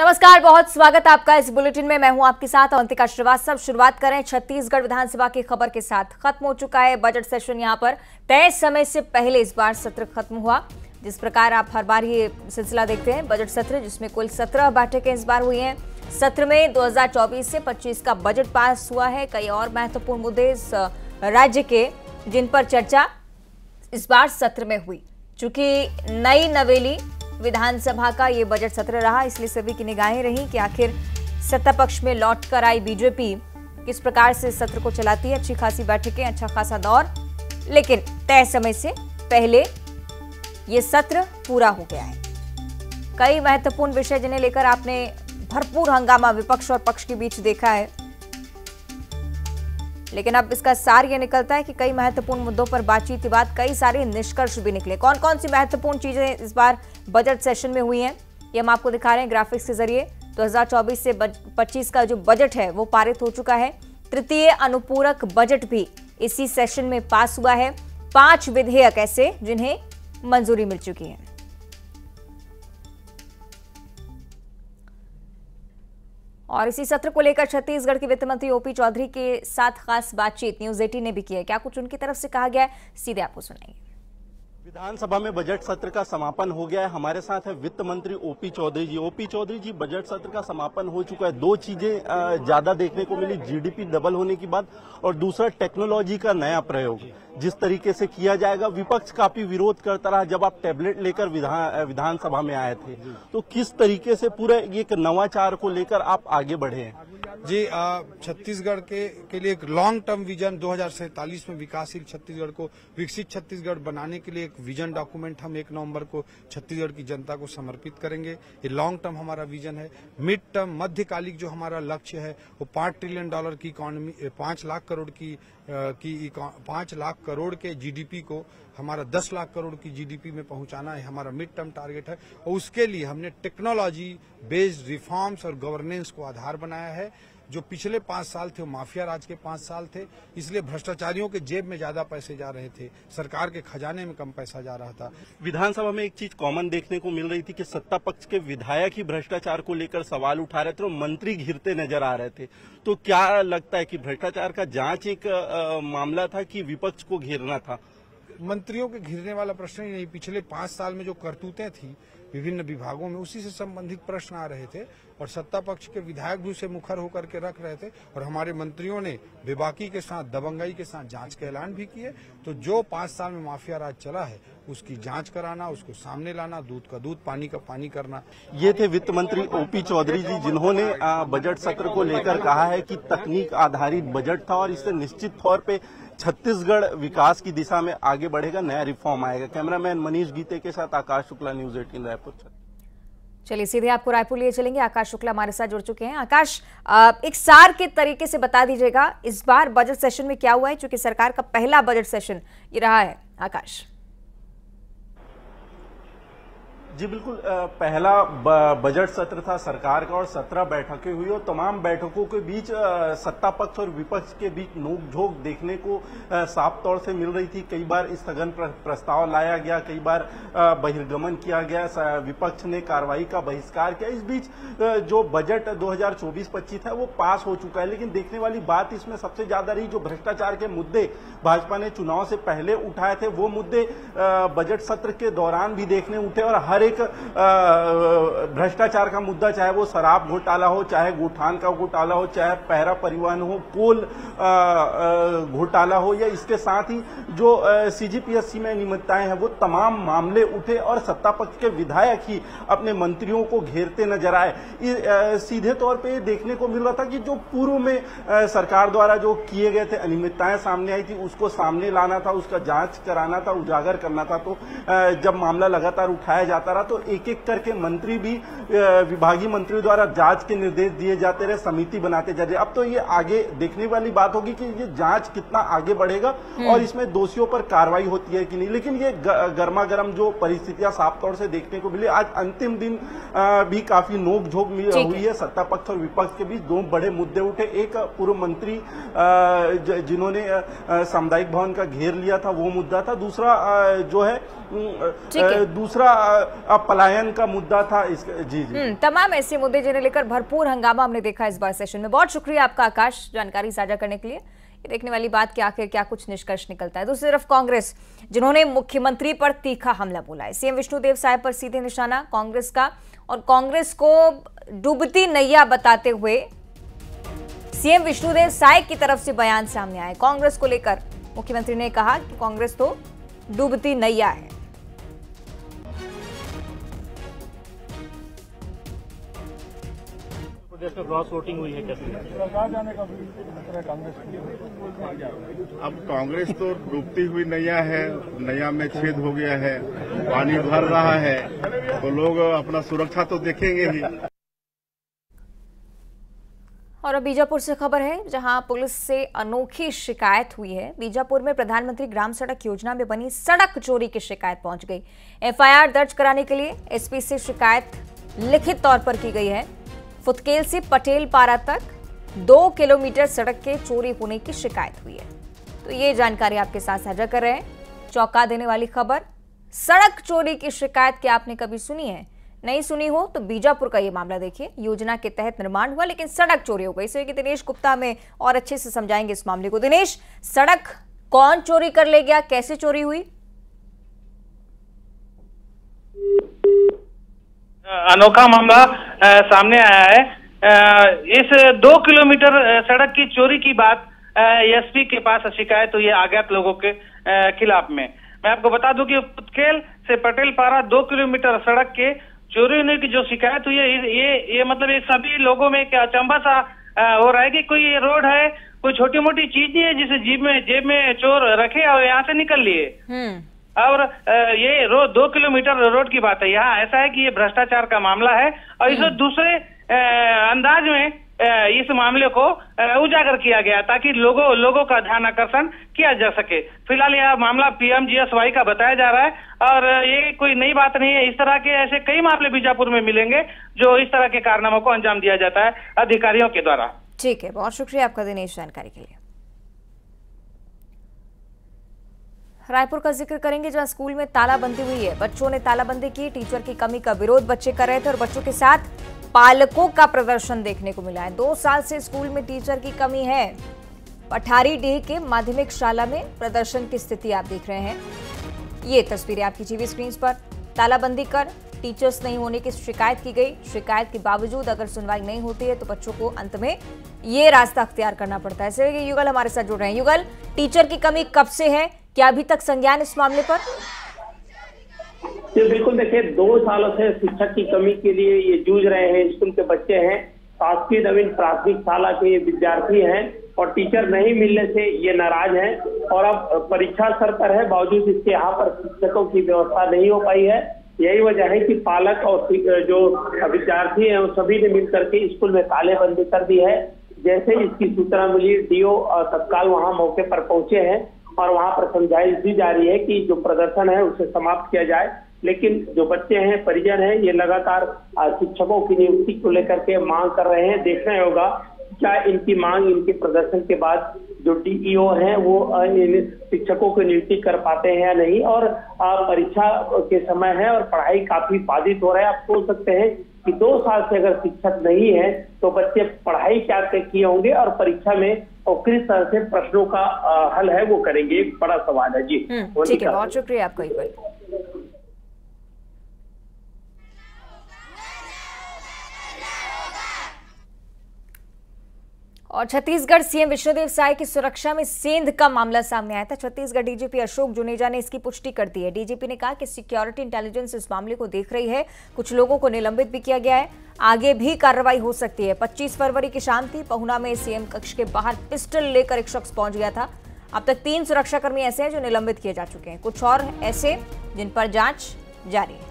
नमस्कार, बहुत स्वागत आपका इस बुलेटिन में। मैं हूं आपके साथ अवंतिका श्रीवास्तव। शुरुआत करें छत्तीसगढ़ विधानसभा की खबर के साथ। खत्म हो चुका है बजट सेशन। यहां पर तय समय से पहले इस बार सत्र खत्म हुआ। जिस प्रकार आप हर बार ये सिलसिला देखते हैं, बजट सत्र जिसमें कुल 17 बैठकें इस बार हुई हैं। सत्र में 2024 से 25 का बजट पास हुआ है। कई और महत्वपूर्ण मुद्दे इस राज्य के जिन पर चर्चा इस बार सत्र में हुई। चूंकि नई नवेली विधानसभा का ये बजट सत्र रहा, इसलिए सभी की निगाहें रही कि आखिर सत्ता पक्ष में लौट कर आई बीजेपी किस प्रकार से सत्र को चलाती है। अच्छी खासी बैठकें, अच्छा खासा दौर, लेकिन तय समय से पहले ये सत्र पूरा हो गया है। कई महत्वपूर्ण विषय जिन्हें लेकर आपने भरपूर हंगामा विपक्ष और पक्ष के बीच देखा है, लेकिन अब इसका सार ये निकलता है कि कई महत्वपूर्ण मुद्दों पर बातचीत के बाद कई सारे निष्कर्ष भी निकले। कौन कौन सी महत्वपूर्ण चीजें इस बार बजट सेशन में हुई हैं, ये हम आपको दिखा रहे हैं ग्राफिक्स के जरिए। 2024 से 25 का जो बजट है वो पारित हो चुका है। तृतीय अनुपूरक बजट भी इसी सेशन में पास हुआ है। 5 विधेयक ऐसे जिन्हें मंजूरी मिल चुकी है। और इसी सत्र को लेकर छत्तीसगढ़ के वित्त मंत्री ओपी चौधरी के साथ खास बातचीत न्यूज 18 ने भी की है। क्या कुछ उनकी तरफ से कहा गया है, सीधे आपको सुनाएंगे। विधानसभा में बजट सत्र का समापन हो गया है। हमारे साथ है वित्त मंत्री ओपी चौधरी जी। ओपी चौधरी जी, बजट सत्र का समापन हो चुका है। 2 चीजें ज्यादा देखने को मिली, जीडीपी डबल होने की बात और दूसरा टेक्नोलॉजी का नया प्रयोग जिस तरीके से किया जाएगा। विपक्ष काफी विरोध करता रहा जब आप टैबलेट लेकर विधानसभा में आए थे, तो किस तरीके से पूरे एक नवाचार को लेकर आप आगे बढ़े हैं? जी, छत्तीसगढ़ के लिए एक लॉन्ग टर्म विजन 2047 में विकासशील छत्तीसगढ़ को विकसित छत्तीसगढ़ बनाने के लिए एक विजन डॉक्यूमेंट हम 1 नवंबर को छत्तीसगढ़ की जनता को समर्पित करेंगे। ये लॉन्ग टर्म हमारा विजन है। मिड टर्म मध्यकालिक जो हमारा लक्ष्य है वो $5 ट्रिलियन की इकोनॉमी, 5 लाख करोड़ के जीडीपी को हमारा 10 लाख करोड़ की जीडीपी में पहुंचाना है, हमारा मिड टर्म टारगेट है। और उसके लिए हमने टेक्नोलॉजी बेस्ड रिफॉर्म्स और गवर्नेंस को आधार बनाया है। जो पिछले 5 साल थे वो माफिया राज के 5 साल थे, इसलिए भ्रष्टाचारियों के जेब में ज्यादा पैसे जा रहे थे, सरकार के खजाने में कम पैसा जा रहा था। विधानसभा में एक चीज कॉमन देखने को मिल रही थी कि सत्ता पक्ष के विधायक ही भ्रष्टाचार को लेकर सवाल उठा रहे थे और मंत्री घिरते नजर आ रहे थे। तो क्या लगता है कि भ्रष्टाचार का जांच एक मामला था कि विपक्ष को घेरना था? मंत्रियों के घिरने वाला प्रश्न ही नहीं। पिछले 5 साल में जो करतूतें थी विभिन्न विभागों में, उसी से संबंधित प्रश्न आ रहे थे और सत्ता पक्ष के विधायक भी उसे मुखर होकर के रख रहे थे। और हमारे मंत्रियों ने बेबाकी के साथ, दबंगई के साथ जांच के ऐलान भी किए। तो जो 5 साल में माफिया राज चला है उसकी जांच कराना, उसको सामने लाना, दूध का दूध, पानी का पानी करना। ये थे वित्त मंत्री ओपी चौधरी जी, जिन्होंने बजट सत्र को लेकर कहा है कि तकनीक आधारित बजट था और इससे निश्चित तौर पे छत्तीसगढ़ विकास की दिशा में आगे बढ़ेगा, नया रिफॉर्म आएगा। कैमरामैन मनीष गीते के साथ आकाश शुक्ला, न्यूज 18 रायपुर। चलिए सीधे आपको रायपुर लिए चलेंगे। आकाश शुक्ला हमारे साथ जुड़ चुके हैं। आकाश, एक सार के तरीके से बता दीजिएगा इस बार बजट सेशन में क्या हुआ है, क्योंकि सरकार का पहला बजट सेशन ये रहा है। आकाश जी बिल्कुल, पहला बजट सत्र था सरकार का और 17 बैठकें हुई और तमाम बैठकों के बीच सत्ता पक्ष और विपक्ष के बीच नोकझोंक देखने को साफ तौर से मिल रही थी। कई बार स्थगन प्रस्ताव लाया गया, कई बार बहिर्गमन किया गया, विपक्ष ने कार्रवाई का बहिष्कार किया। इस बीच जो बजट 2024-25 है वो पास हो चुका है, लेकिन देखने वाली बात इसमें सबसे ज्यादा रही जो भ्रष्टाचार के मुद्दे भाजपा ने चुनाव से पहले उठाए थे, वो मुद्दे बजट सत्र के दौरान भी देखने उठे। और हर एक भ्रष्टाचार का मुद्दा, चाहे वो शराब घोटाला हो, चाहे गोठान का घोटाला हो, चाहे पैरा परिवहन हो, कोल घोटाला हो, या इसके साथ ही जो सीजीपीएससी में नियमितताएं हैं, वो तमाम मामले उठे और सत्ता पक्ष के विधायक ही अपने मंत्रियों को घेरते नजर आए। सीधे तौर पे देखने को मिल रहा था कि जो पूर्व में सरकार द्वारा जो किए गए थे अनियमितताएं सामने आई थी, उसको सामने लाना था, उसका जांच कराना था, उजागर करना था। तो जब मामला लगातार उठाया जाता रहा तो एक एक करके मंत्री भी विभागीय मंत्रियों द्वारा जांच के निर्देश दिए जाते रहे, समिति बनाते जा रहे। अब तो ये आगे देखने वाली बात होगी कि ये जांच कितना आगे बढ़ेगा और इसमें दोषियों पर कार्रवाई होती है कि नहीं। लेकिन ये गर्मा गर्म जो परिस्थितियां साफ तौर से देखने को मिली, आज अंतिम दिन भी काफी नोकझोंक हुई है सत्ता पक्ष और विपक्ष के बीच। 2 बड़े मुद्दे उठे। एक पूर्व मंत्री जिन्होंने सामुदायिक भवन का घेर लिया था, वो मुद्दा था। दूसरा जो है दूसरा पलायन का मुद्दा था। इसका जी तमाम ऐसे मुद्दे जिन्हें लेकर भरपूर हंगामा हमने देखा इस बार सेशन में। बहुत शुक्रिया आपका आकाश, जानकारी साझा करने के लिए। ये देखने वाली बात कि आखिर क्या कुछ निष्कर्ष निकलता है। दूसरी तरफ कांग्रेस, जिन्होंने मुख्यमंत्री पर तीखा हमला बोला है। सीएम विष्णुदेव साय पर सीधे निशाना कांग्रेस का, और कांग्रेस को डूबती नैया बताते हुए सीएम विष्णुदेव साय की तरफ से बयान सामने आए। कांग्रेस को लेकर मुख्यमंत्री ने कहा कि कांग्रेस तो डूबती नैया है। क्रॉस वोटिंग हुई है कैसे? अब कांग्रेस तो डूबती हुई नैया है, नैया में छेद हो गया है, पानी भर रहा है, तो लोग अपना सुरक्षा तो देखेंगे ही। और अब बीजापुर से खबर है, जहां पुलिस से अनोखी शिकायत हुई है। बीजापुर में प्रधानमंत्री ग्राम सड़क योजना में बनी सड़क चोरी की शिकायत पहुंच गई। एफआईआर दर्ज कराने के लिए एसपी से शिकायत लिखित तौर पर की गई है। फुतकेल से पटेल पारा तक 2 किलोमीटर सड़क के चोरी होने की शिकायत हुई है। तो ये जानकारी आपके साथ साझा कर रहे हैं। चौंका देने वाली खबर, सड़क चोरी की शिकायत क्या आपने कभी सुनी है? नहीं सुनी हो तो बीजापुर का ये मामला देखिए। योजना के तहत निर्माण हुआ लेकिन सड़क चोरी हो गई। इसलिए कि दिनेश गुप्ता में और अच्छे से समझाएंगे इस मामले को। दिनेश, सड़क कौन चोरी कर ले गया, कैसे चोरी हुई? अनोखा मामला सामने आया है। इस 2 किलोमीटर सड़क की चोरी की बात एसपी के पास शिकायत हुई है अज्ञात लोगों के खिलाफ में। मैं आपको बता दूं कि फुतकेल से पटेल पारा 2 किलोमीटर सड़क के चोरी होने की जो शिकायत हुई है, ये मतलब ये सभी लोगों में क्या अचंभा सा हो रहा है कि कोई रोड है, कोई छोटी मोटी चीज नहीं है जिसे जेब में चोर रखे और यहाँ से निकल लिए। और ये 2 किलोमीटर रोड की बात है। यहाँ ऐसा है कि ये भ्रष्टाचार का मामला है और इसे दूसरे अंदाज में इस मामले को उजागर किया गया ताकि लोगों का ध्यान आकर्षण किया जा सके। फिलहाल यह मामला पीएमजीएसवाई का बताया जा रहा है और ये कोई नई बात नहीं है। इस तरह के ऐसे कई मामले बीजापुर में मिलेंगे जो इस तरह के कारनामों को अंजाम दिया जाता है अधिकारियों के द्वारा। ठीक है, बहुत शुक्रिया आपका दिनेश जानकारी के लिए। रायपुर का जिक्र करेंगे, जहां स्कूल में तालाबंदी हुई है। बच्चों ने तालाबंदी की, टीचर की कमी का विरोध बच्चे कर रहे थे और बच्चों के साथ पालकों का प्रदर्शन देखने को मिला है। 2 साल से स्कूल में टीचर की कमी है। पठारीडीह के माध्यमिक शाला में प्रदर्शन की स्थिति आप देख रहे हैं। ये तस्वीरें आपकी टीवी स्क्रीन पर। तालाबंदी कर टीचर्स नहीं होने की शिकायत की गई। शिकायत के बावजूद अगर सुनवाई नहीं होती है तो बच्चों को अंत में ये रास्ता अख्तियार करना पड़ता है। इसलिए युगल हमारे साथ जुड़ रहे हैं। युगल, टीचर की कमी कब से है, क्या अभी तक संज्ञान इस मामले पर? जी बिल्कुल, देखिए 2 सालों से शिक्षक की कमी के लिए ये जूझ रहे हैं। स्कूल के बच्चे हैं, शासकीय नवीन प्राथमिक शाला के विद्यार्थी हैं और टीचर नहीं मिलने से ये नाराज हैं। और अब परीक्षा स्तर पर है, बावजूद इसके यहाँ पर शिक्षकों की व्यवस्था नहीं हो पाई है। यही वजह है कि पालक और जो विद्यार्थी हैं वो सभी ने मिलकर के स्कूल में तालेबंदी कर दी है। जैसे इसकी सूचना मिली, डीओ तत्काल वहाँ मौके पर पहुंचे हैं और वहां पर समझाइश दी जा रही है कि जो प्रदर्शन है उसे समाप्त किया जाए। लेकिन जो बच्चे हैं, परिजन हैं, ये लगातार शिक्षकों की नियुक्ति को लेकर के मांग कर रहे हैं। देखना होगा क्या इनकी मांग, इनके प्रदर्शन के बाद जो डीईओ हैं वो इन शिक्षकों की नियुक्ति कर पाते हैं या नहीं। और परीक्षा के समय है और पढ़ाई काफी बाधित हो रहा है। आप सोच सकते हैं कि 2 साल से अगर शिक्षक नहीं है तो बच्चे पढ़ाई क्या किए होंगे और परीक्षा में और किस तरह से प्रश्नों का हल है वो करेंगे। एक बड़ा सवाल है। जी ठीक है, बहुत शुक्रिया आपका युगल। और छत्तीसगढ़ सीएम विष्णुदेव साय की सुरक्षा में सेंध का मामला सामने आया था। छत्तीसगढ़ डीजीपी अशोक जुनेजा ने इसकी पुष्टि कर दी है। डीजीपी ने कहा कि सिक्योरिटी इंटेलिजेंस इस मामले को देख रही है। कुछ लोगों को निलंबित भी किया गया है, आगे भी कार्रवाई हो सकती है। 25 फरवरी की शाम थी, पहुना में सीएम कक्ष के बाहर पिस्टल लेकर एक शख्स पहुंच गया था। अब तक 3 सुरक्षाकर्मी ऐसे हैं जो निलंबित किए जा चुके हैं, कुछ और ऐसे जिन पर जांच जारी है।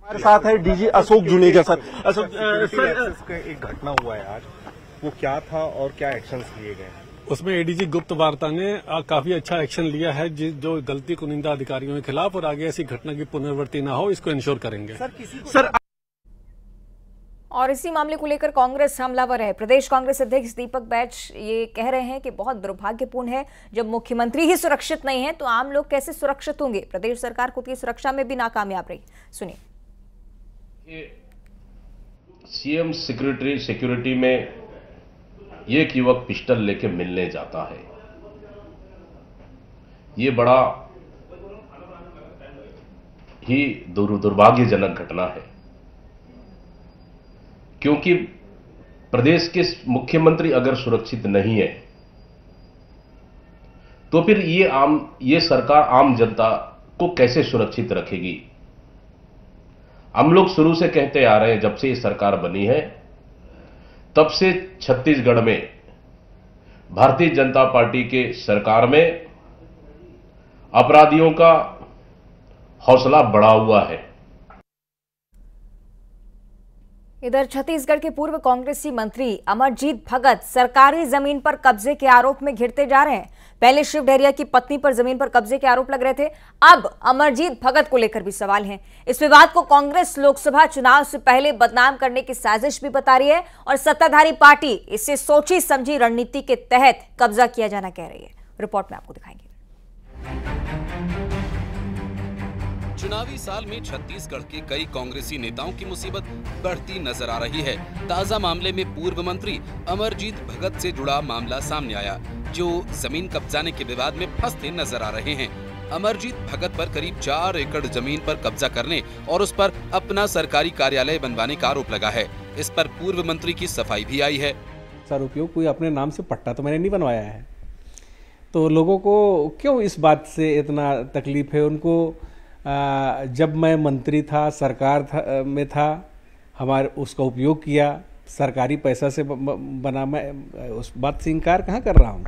हमारे साथ है DG Ashok Juneja sir. Ashok sir, एक घटना हुआ है आज, वो क्या था और क्या एक्शंस लिए गए हैं? उसमें एडीजी गुप्त वार्ता ने काफी अच्छा एक्शन लिया है जो गलती कुनिंदा अधिकारियों के खिलाफ, और आगे ऐसी घटना की पुनरावृत्ति ना हो इसको इंश्योर करेंगे। सर और इसी मामले को लेकर कांग्रेस हमलावर है। प्रदेश कांग्रेस अध्यक्ष दीपक बैज ये कह रहे हैं कि बहुत दुर्भाग्यपूर्ण है, जब मुख्यमंत्री ही सुरक्षित नहीं है तो आम लोग कैसे सुरक्षित होंगे। प्रदेश सरकार खुद की सुरक्षा में भी नाकामयाब रही। सुनिए। सीएम सिक्योरिटी में एक युवक पिस्टल लेके मिलने जाता है, ये बड़ा ही दुर्भाग्यजनक घटना है, क्योंकि प्रदेश के मुख्यमंत्री अगर सुरक्षित नहीं है तो फिर ये सरकार आम जनता को कैसे सुरक्षित रखेगी। हम लोग शुरू से कहते आ रहे हैं, जब से ये सरकार बनी है तब से छत्तीसगढ़ में भारतीय जनता पार्टी के सरकार में अपराधियों का हौसला बढ़ा हुआ है। इधर छत्तीसगढ़ के पूर्व कांग्रेसी मंत्री अमरजीत भगत सरकारी जमीन पर कब्जे के आरोप में घिरते जा रहे हैं। पहले शिव डहरिया की पत्नी पर जमीन पर कब्जे के आरोप लग रहे थे, अब अमरजीत भगत को लेकर भी सवाल हैं। इस विवाद को कांग्रेस लोकसभा चुनाव से पहले बदनाम करने की साजिश भी बता रही है और सत्ताधारी पार्टी इसे सोची समझी रणनीति के तहत कब्जा किया जाना कह रही है। रिपोर्ट में आपको दिखाएंगे। चुनावी साल में छत्तीसगढ़ के कई कांग्रेसी नेताओं की मुसीबत बढ़ती नजर आ रही है। ताजा मामले में पूर्व मंत्री अमरजीत भगत से जुड़ा मामला सामने आया, जो जमीन कब्जाने के विवाद में फंसते नजर आ रहे हैं। अमरजीत भगत पर करीब 4 एकड़ जमीन पर कब्जा करने और उस पर अपना सरकारी कार्यालय बनवाने का आरोप लगा है। इस पर पूर्व मंत्री की सफाई भी आई है। सर, उपयोग कोई अपने नाम से पट्टा तो मैंने नहीं बनवाया है, तो लोगों को क्यों इस बात से इतना तकलीफ है। उनको जब मैं मंत्री था, सरकार में था, हमारे उसका उपयोग किया, सरकारी पैसा से बना, मैं उस बात से इनकार कहाँ कर रहा हूँ।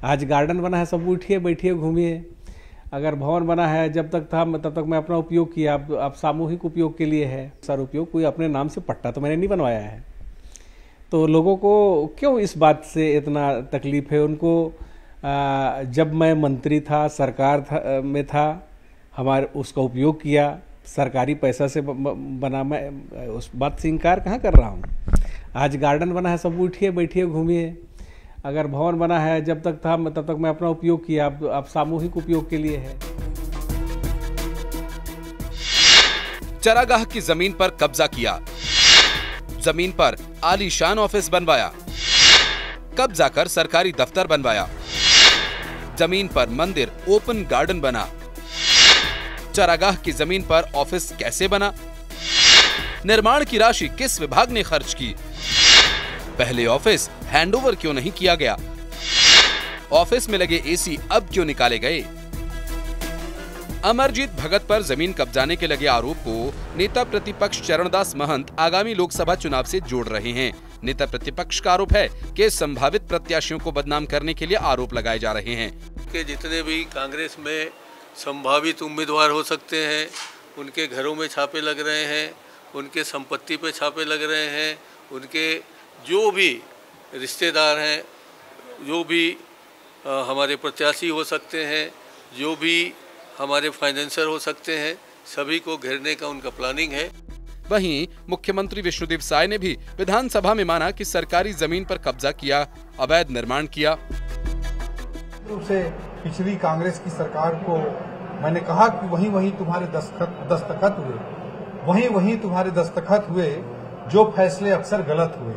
आज गार्डन बना है, सब उठिए बैठिए घूमिए। अगर भवन बना है, जब तक था तब तक मैं अपना उपयोग किया, अब सामूहिक उपयोग के लिए है। सर, उपयोग कोई अपने नाम से पट्टा तो मैंने नहीं बनवाया है, तो लोगों को क्यों इस बात से इतना तकलीफ है। उनको जब मैं मंत्री था, सरकार में था, हमारे उसका उपयोग किया, सरकारी पैसा से बना, मैं उस बात से इनकार कहाँ कर रहा हूँ। आज गार्डन बना है, सब उठिए बैठिए घूमिए। अगर भवन बना है, जब तक था तब तक मैं अपना उपयोग किया, अब सामूहिक उपयोग के लिए है। चरागाह की जमीन पर कब्जा किया, जमीन पर आलीशान ऑफिस बनवाया, कब्जा कर सरकारी दफ्तर बनवाया, जमीन पर मंदिर ओपन गार्डन बना। चरागाह की जमीन पर ऑफिस कैसे बना? निर्माण की राशि किस विभाग ने खर्च की? पहले ऑफिस हैंडओवर क्यों नहीं किया गया? ऑफिस में लगे एसी अब क्यों निकाले गए? अमरजीत भगत पर जमीन कब्जाने के लगे आरोप को नेता प्रतिपक्ष चरणदास महंत आगामी लोकसभा चुनाव से जोड़ रहे हैं। नेता प्रतिपक्ष का आरोप है कि संभावित प्रत्याशियों को बदनाम करने के लिए आरोप लगाए जा रहे हैं। कि जितने भी कांग्रेस में संभावित उम्मीदवार हो सकते हैं, उनके घरों में छापे लग रहे हैं, उनके संपत्ति पे छापे लग रहे हैं, उनके जो भी रिश्तेदार हैं, जो भी हमारे प्रत्याशी हो सकते हैं, जो भी हमारे फाइनेंसर हो सकते हैं, सभी को घेरने का उनका प्लानिंग है। वहीं मुख्यमंत्री विष्णुदेव साय ने भी विधानसभा में माना कि सरकारी जमीन पर कब्जा किया, अवैध निर्माण किया। रूप से पिछली कांग्रेस की सरकार को मैंने कहा कि वहीं तुम्हारे दस्तखत हुए, वहीं तुम्हारे दस्तखत हुए, जो फैसले अक्सर गलत हुए।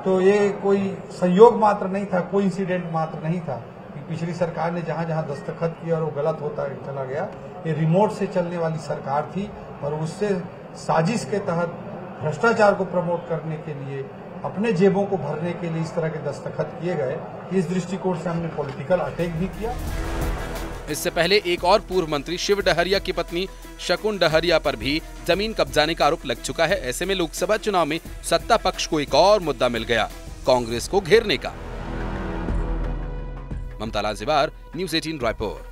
तो ये कोई संयोग मात्र नहीं था, कोई इंसिडेंट मात्र नहीं था कि पिछली सरकार ने जहां जहां दस्तखत किया और वो गलत होता चला गया। ये रिमोट से चलने वाली सरकार थी और उससे साजिश के तहत भ्रष्टाचार को प्रमोट करने के लिए, अपने जेबों को भरने के लिए इस तरह के दस्तखत किए गए। इस दृष्टिकोण से हमने पॉलिटिकल अटैक भी किया। इससे पहले एक और पूर्व मंत्री शिव डहरिया की पत्नी शकुन डहरिया पर भी जमीन कब्जाने का आरोप लग चुका है। ऐसे में लोकसभा चुनाव में सत्ता पक्ष को एक और मुद्दा मिल गया, कांग्रेस को घेरने का। ममता लांजेवार, न्यूज़ 18 रायपुर।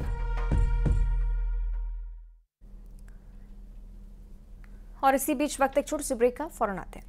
और इसी बीच वक्त एक छोटे से ब्रेक का, फौरन आते हैं।